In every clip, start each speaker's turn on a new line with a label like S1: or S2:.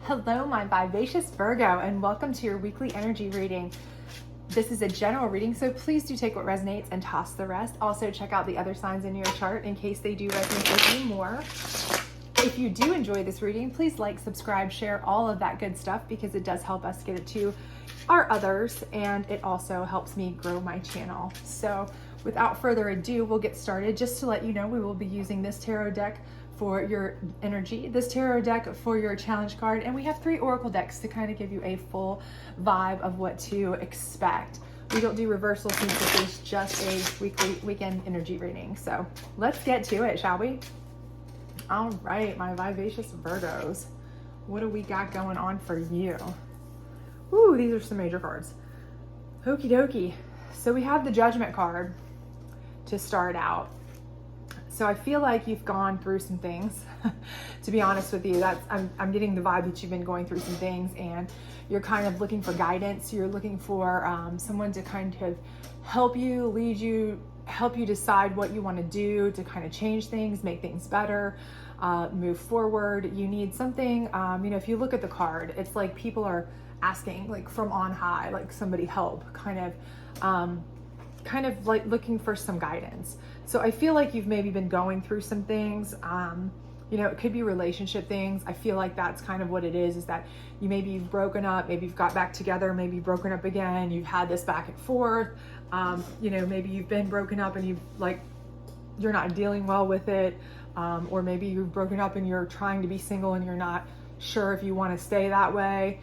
S1: Hello, my vivacious Virgo, and welcome to your weekly energy reading. This is a general reading, so please do take what resonates and toss the rest. Also, check out the other signs in your chart in case they do resonate with you more. If you do enjoy this reading, please like, subscribe, share, all of that good stuff because it does help us get it to our others, and it also helps me grow my channel. So without further ado, we'll get started. Just to let you know, we will be using this tarot deck for your energy, this tarot deck for your challenge card, and we have 3 oracle decks to kind of give you a full vibe of what to expect. We don't do reversals since this is just a weekend energy reading. So let's get to it, shall we? All right, my vivacious Virgos, what do we got going on for you? Ooh, these are some major cards. Okie dokie. So we have the Judgment card to start out. So I feel like you've gone through some things. To be honest with you, I'm getting the vibe that you've been going through some things, and you're kind of looking for guidance. You're looking for someone to kind of help you, lead you, help you decide what you want to do to kind of change things, make things better, move forward. You need something. If you look at the card, it's like people are asking, like from on high, like somebody help, kind of like looking for some guidance. So I feel like you've maybe been going through some things. It could be relationship things. I feel like that's kind of what it is that you maybe you've broken up, maybe you've got back together, maybe you've broken up again, you've had this back and forth. Maybe you've been broken up and you're not dealing well with it. Or maybe you've broken up and you're trying to be single and you're not sure if you want to stay that way.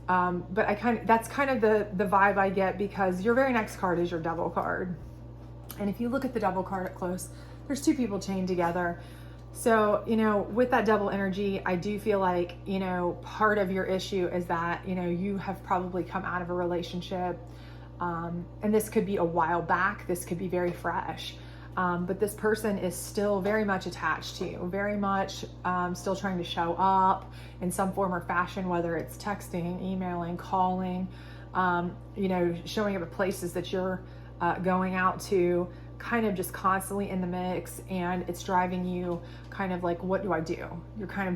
S1: But that's kind of the vibe I get, because your very next card is your Devil card. And if you look at the Devil card up close, there's 2 people chained together. So, with that Devil energy, I do feel like, part of your issue is that, you have probably come out of a relationship. And this could be a while back. This could be very fresh. But this person is still very much attached to you, very much still trying to show up in some form or fashion, whether it's texting, emailing, calling, showing up at places that you're going out to, kind of just constantly in the mix, and it's driving you kind of like, what do I do? You're kind of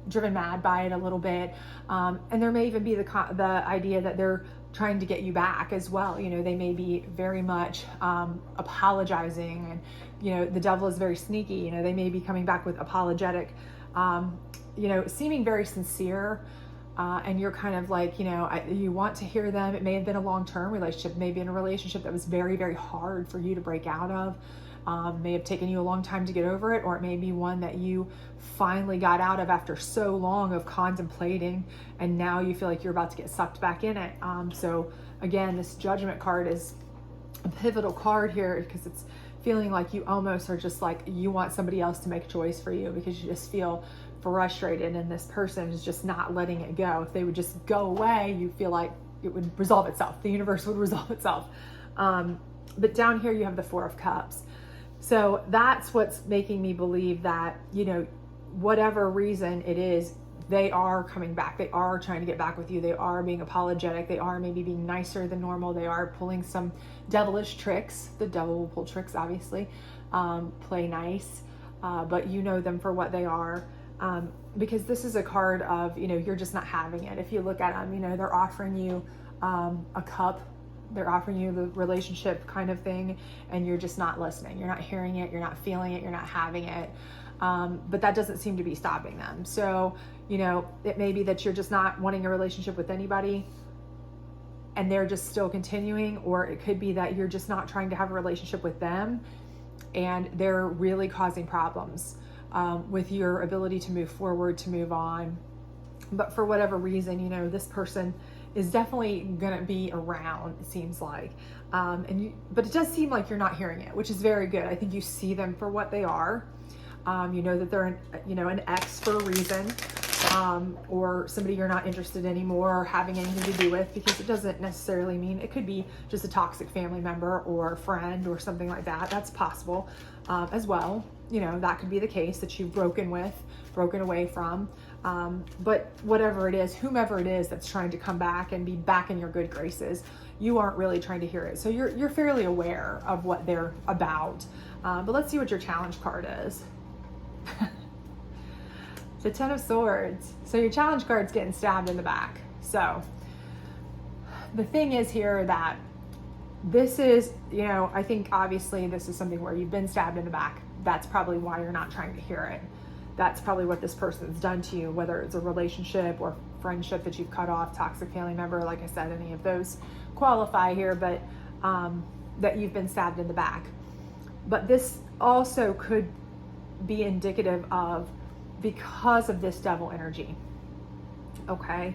S1: driven mad by it a little bit. And there may even be the idea that they're trying to get you back as well. They may be very much apologizing, and the Devil is very sneaky. They may be coming back with apologetic, seeming very sincere, and you're kind of like, you want to hear them. It may have been a long-term relationship, maybe in a relationship that was very, very hard for you to break out of. May have taken you a long time to get over it, or it may be one that you finally got out of after so long of contemplating, and now you feel like you're about to get sucked back in it. So again, this Judgment card is a pivotal card here, because it's feeling like you almost are just like, you want somebody else to make a choice for you, because you just feel frustrated, and this person is just not letting it go. If they would just go away, you feel like it would resolve itself. The universe would resolve itself. But down here you have the 4 of Cups. So that's what's making me believe that, whatever reason it is, they are coming back. They are trying to get back with you. They are being apologetic. They are maybe being nicer than normal. They are pulling some devilish tricks. The Devil will pull tricks, obviously. Play nice, but you know them for what they are. Because this is a card of, you're just not having it. If you look at them, they're offering you a cup. They're offering you the relationship kind of thing, and you're just not listening. You're not hearing it. You're not feeling it. You're not having it. But that doesn't seem to be stopping them. So, it may be that you're just not wanting a relationship with anybody, and they're just still continuing, or it could be that you're just not trying to have a relationship with them, and they're really causing problems with your ability to move forward, to move on. But for whatever reason, this person is definitely going to be around, it seems like. But it does seem like you're not hearing it, which is very good. I think you see them for what they are. That they're an ex for a reason, or somebody you're not interested anymore or having anything to do with, because it doesn't necessarily mean, it could be just a toxic family member or friend or something like that. That's possible as well. That could be the case, that you've broken away from. But whatever it is, whomever it is that's trying to come back and be back in your good graces, you aren't really trying to hear it. So you're fairly aware of what they're about. But let's see what your challenge card is. The Ten of Swords. So your challenge card's getting stabbed in the back. So the thing is here that this is, I think obviously this is something where you've been stabbed in the back. That's probably why you're not trying to hear it. That's probably what this person's done to you, whether it's a relationship or friendship that you've cut off, toxic family member, like I said, any of those qualify here, but that you've been stabbed in the back. But this also could be indicative of, because of this devil energy, okay?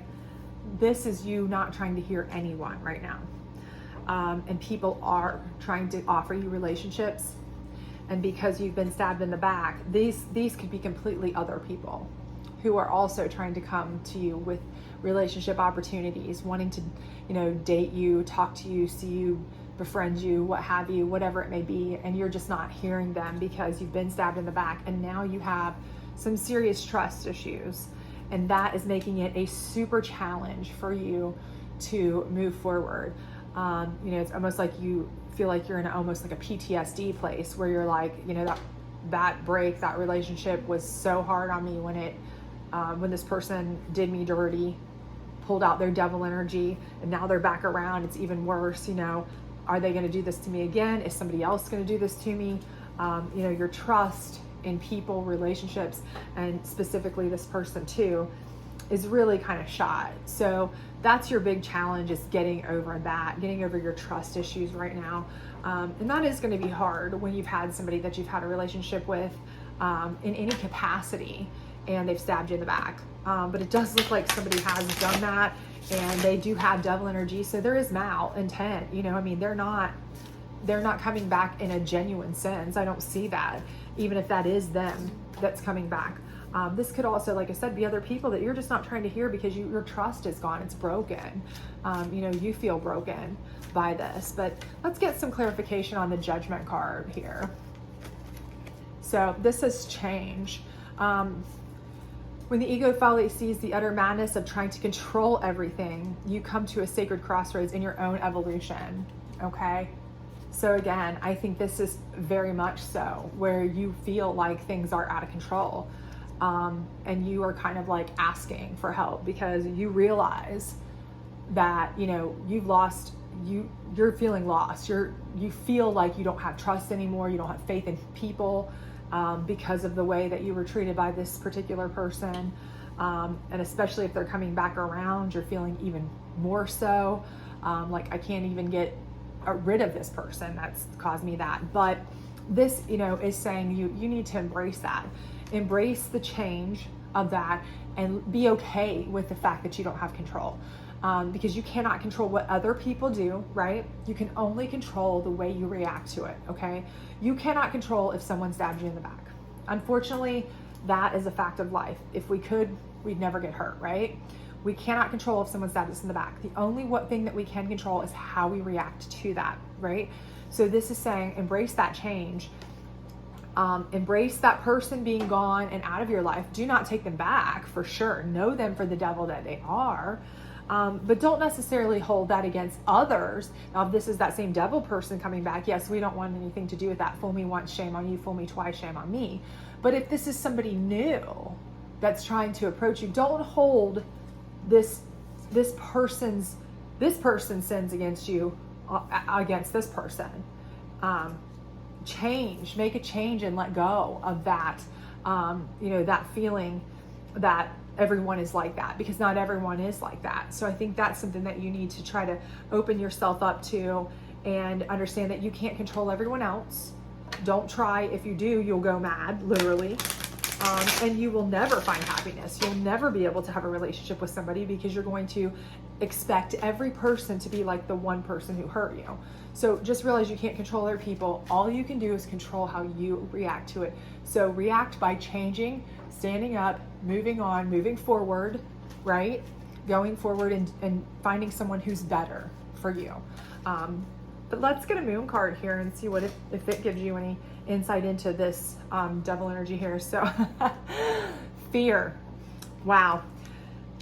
S1: This is you not trying to hear anyone right now. And people are trying to offer you relationships. And because you've been stabbed in the back, these could be completely other people who are also trying to come to you with relationship opportunities, wanting to, date you, talk to you, see you, befriend you, what have you, whatever it may be. And you're just not hearing them because you've been stabbed in the back. And now you have some serious trust issues. And that is making it a super challenge for you to move forward. It's almost like you feel like you're in almost like a PTSD place where you're like, that break, that relationship was so hard on me when this person did me dirty, pulled out their devil energy, and now they're back around. It's even worse. Are they going to do this to me again? Is somebody else going to do this to me? Your trust in people, relationships, and specifically this person too, is really kind of shot. So that's your big challenge, is getting over that, getting over your trust issues right now. And that is going to be hard when you've had somebody that you've had a relationship with in any capacity and they've stabbed you in the back. But it does look like somebody has done that, and they do have devil energy. So there is malintent, they're not coming back in a genuine sense. I don't see that, even if that is them that's coming back. This could also, like I said, be other people that you're just not trying to hear because your trust is gone. It's broken. You feel broken by this. But let's get some clarification on the Judgment card here. So this is change. When the ego folly sees the utter madness of trying to control everything, you come to a sacred crossroads in your own evolution. Okay? So again, I think this is very much so where you feel like things are out of control. And you are kind of like asking for help because you realize that, you've lost, you're feeling lost. You feel like you don't have trust anymore. You don't have faith in people because of the way that you were treated by this particular person. And especially if they're coming back around, you're feeling even more so. Like, I can't even get rid of this person that's caused me that. But this, is saying you need to embrace that. Embrace the change of that and be okay with the fact that you don't have control. Because you cannot control what other people do, right? You can only control the way you react to it, okay? You cannot control if someone stabs you in the back. Unfortunately, that is a fact of life. If we could, we'd never get hurt, right? We cannot control if someone stabs us in the back. The only thing that we can control is how we react to that, right? So this is saying embrace that change. Embrace that person being gone and out of your life. Do not take them back, for sure. Know them for the devil that they are. But don't necessarily hold that against others. Now, if this is that same devil person coming back, yes, we don't want anything to do with that. Fool me once, shame on you. Fool me twice, shame on me. But if this is somebody new that's trying to approach you, don't hold this person's sins against you, against this person. Make a change and let go of that, that feeling that everyone is like that, because not everyone is like that. So I think that's something that you need to try to open yourself up to and understand that you can't control everyone else. Don't try. If you do, you'll go mad, literally. And you will never find happiness. You'll never be able to have a relationship with somebody because you're going to expect every person to be like the one person who hurt you. So just realize you can't control other people. All you can do is control how you react to it. So react by changing, standing up, moving on, moving forward, right? Going forward and finding someone who's better for you. But let's get a moon card here and see what if it gives you any insight into this devil energy here. So fear. Wow.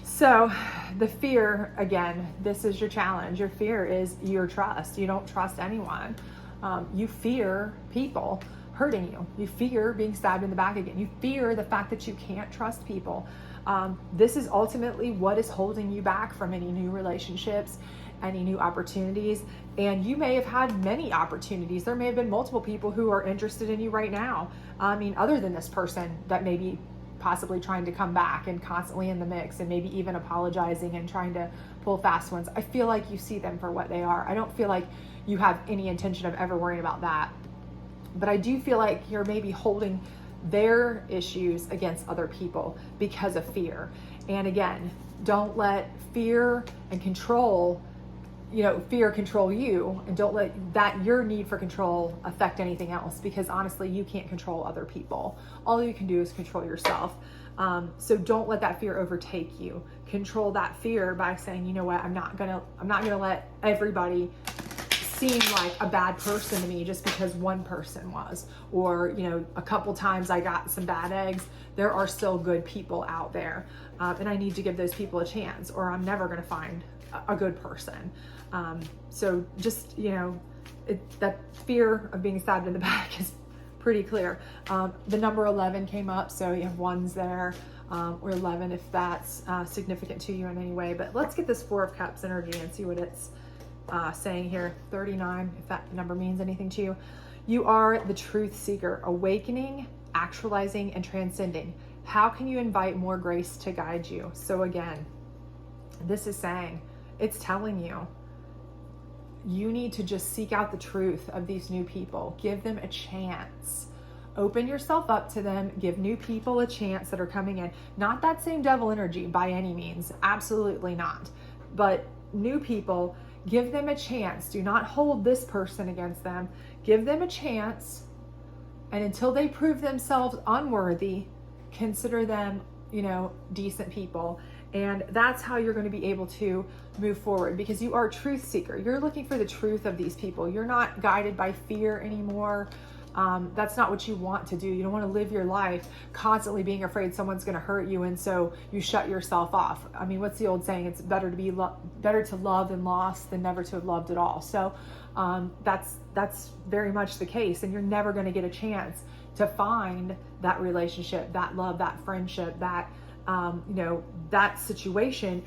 S1: So the fear, again, this is your challenge. Your fear is your trust. You don't trust anyone. You fear people. hurting you. You fear being stabbed in the back again. You fear the fact that you can't trust people. This is ultimately what is holding you back from any new relationships, any new opportunities. And you may have had many opportunities. There may have been multiple people who are interested in you right now. I mean, other than this person that may be possibly trying to come back and constantly in the mix and maybe even apologizing and trying to pull fast ones. I feel like you see them for what they are. I don't feel like you have any intention of ever worrying about that. But I do feel like you're maybe holding their issues against other people because of fear. And again, don't let fear and control, fear control you, and don't let that your need for control affect anything else, because honestly, you can't control other people. All you can do is control yourself. So don't let that fear overtake you. Control that fear by saying, you know what, I'm not gonna let everybody seem like a bad person to me just because one person was, or a couple times I got some bad eggs. There are still good people out there, and I need to give those people a chance, or I'm never going to find a good person. So just that fear of being stabbed in the back is pretty clear. The number 11 came up, so you have ones there, or 11 if that's significant to you in any way. But let's get this 4 of Cups energy and see what it's saying here. 39, if that number means anything to you. You are the truth seeker, awakening, actualizing, and transcending. How can you invite more grace to guide you? So again, this is saying, it's telling you, you need to just seek out the truth of these new people. Give them a chance. Open yourself up to them. Give new people a chance that are coming in. Not that same devil energy by any means. Absolutely not. But new people, give them a chance. Do not hold this person against them. Give them a chance. And until they prove themselves unworthy, consider them, decent people. And that's how you're going to be able to move forward, because you are a truth seeker. You're looking for the truth of these people. You're not guided by fear anymore. That's not what you want to do. You don't want to live your life constantly being afraid someone's going to hurt you, and so you shut yourself off. I mean, what's the old saying? It's better to love and lost than never to have loved at all. So that's very much the case, and you're never going to get a chance to find that relationship, that love, that friendship, that that situation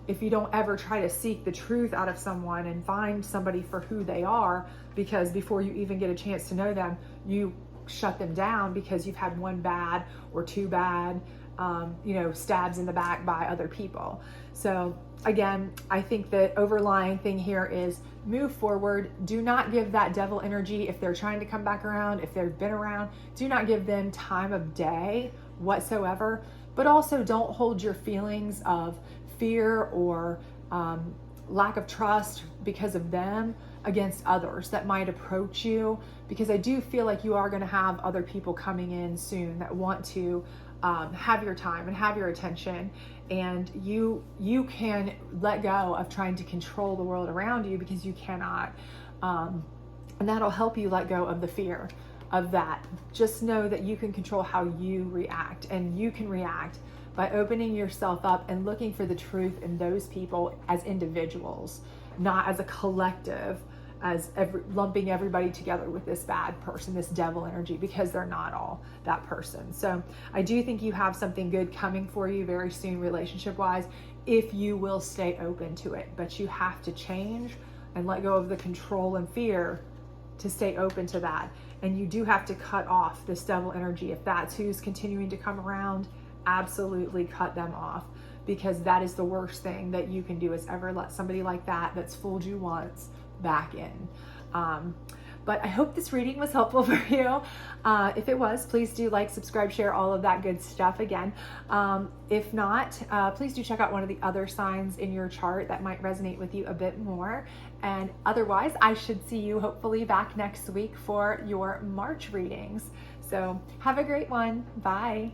S1: if you don't ever try to seek the truth out of someone and find somebody for who they are, because before you even get a chance to know them, you shut them down because you've had one bad or two bad stabs in the back by other people. So again, I think the overlying thing here is move forward. Do not give that devil energy if they're trying to come back around, if they've been around. Do not give them time of day whatsoever. But also don't hold your feelings of fear or lack of trust because of them against others that might approach you, because I do feel like you are going to have other people coming in soon that want to have your time and have your attention, and you can let go of trying to control the world around you, because you cannot, and that'll help you let go of the fear of that. Just know that you can control how you react, and you can react by opening yourself up and looking for the truth in those people as individuals, not as a collective, as lumping everybody together with this bad person, this devil energy, because they're not all that person. So I do think you have something good coming for you very soon, relationship wise, if you will stay open to it. But you have to change and let go of the control and fear to stay open to that. And you do have to cut off this devil energy. If that's who's continuing to come around, absolutely cut them off, because that is the worst thing that you can do, is ever let somebody like that that's fooled you once back in. But I hope this reading was helpful for you. If it was, please do like, subscribe, share, all of that good stuff again. If not, please do check out one of the other signs in your chart that might resonate with you a bit more. And otherwise, I should see you hopefully back next week for your March readings. So have a great one. Bye.